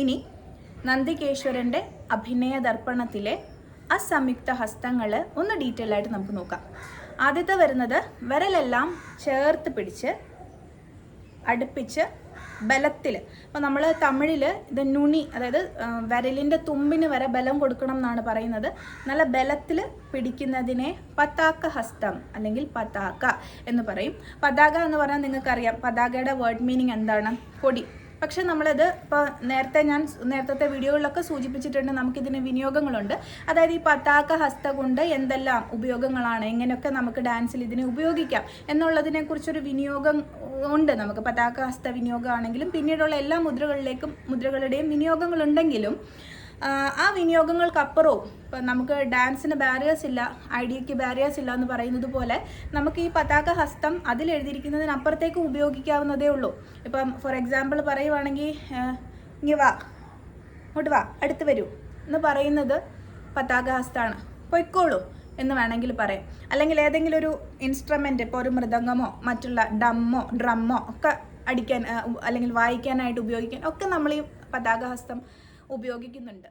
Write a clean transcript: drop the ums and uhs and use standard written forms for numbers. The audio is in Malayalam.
ഇനി നന്ദികേശ്വരൻ്റെ അഭിനയ ദർപ്പണത്തിലെ അസംയുക്ത ഹസ്തങ്ങൾ ഒന്ന് ഡീറ്റെയിൽ ആയിട്ട് നമുക്ക് നോക്കാം. ആദ്യത്തെ വരുന്നത് വിരലെല്ലാം ചേർത്ത് പിടിച്ച് അടുപ്പിച്ച് ബലത്തിൽ. അപ്പോൾ നമ്മൾ തമിഴിൽ ഇത് നുണി, അതായത് വിരലിൻ്റെ തുമ്പിന് വരെ ബലം കൊടുക്കണം എന്നാണ് പറയുന്നത്. നല്ല ബലത്തിൽ പിടിക്കുന്നതിനെ പതാക ഹസ്തം അല്ലെങ്കിൽ പതാക എന്ന് പറയും. പതാക എന്ന് പറഞ്ഞാൽ നിങ്ങൾക്കറിയാം പതാകയുടെ വേർഡ് മീനിങ് എന്താണ്? കൊടി. പക്ഷെ നമ്മളിത് ഇപ്പോൾ ഞാൻ നേരത്തെ വീഡിയോകളിലൊക്കെ സൂചിപ്പിച്ചിട്ടുണ്ട്, നമുക്കിതിന് വിനിയോഗങ്ങളുണ്ട്. അതായത് ഈ പതാക ഹസ്ത കൊണ്ട് എന്തെല്ലാം ഉപയോഗങ്ങളാണ്, എങ്ങനെയൊക്കെ നമുക്ക് ഡാൻസിൽ ഇതിനെ ഉപയോഗിക്കാം എന്നുള്ളതിനെക്കുറിച്ചൊരു വിനിയോഗം ഉണ്ട് നമുക്ക്. പതാക ഹസ്ത വിനിയോഗമാണെങ്കിലും പിന്നീടുള്ള എല്ലാ മുദ്രകളുടെയും വിനിയോഗങ്ങളുണ്ടെങ്കിലും ആ വിനിയോഗങ്ങൾക്കപ്പുറവും ഇപ്പം നമുക്ക് ഡാൻസിന് ബാരിയേഴ്സ് ഇല്ല, ഐഡിയയ്ക്ക് ബാരിയേഴ്സ് ഇല്ല എന്ന് പറയുന്നത് പോലെ നമുക്ക് ഈ പതാക ഹസ്തം അതിലെഴുതിയിരിക്കുന്നതിനപ്പുറത്തേക്കും ഉപയോഗിക്കാവുന്നതേ ഉള്ളൂ. ഇപ്പം ഫോർ എക്സാമ്പിൾ പറയുവാണെങ്കിൽ ഇങ്ങ് വാ, ഇങ്ങോട്ട് വാ, അടുത്ത് വരൂ എന്ന് പറയുന്നത് പതാക ഹസ്തമാണ്. പൊയ്ക്കോളൂ എന്ന് വേണമെങ്കിൽ പറയാം. അല്ലെങ്കിൽ ഏതെങ്കിലും ഒരു ഇൻസ്ട്രുമെൻ്റ്, ഇപ്പോൾ ഒരു മൃദംഗമോ മറ്റുള്ള ഡ്രമ്മോ ഒക്കെ അടിക്കാൻ അല്ലെങ്കിൽ വായിക്കാനായിട്ട് ഉപയോഗിക്കാൻ ഒക്കെ നമ്മൾ ഈ പതാക ഹസ്തം ഉപയോഗിക്കുന്നുണ്ട്.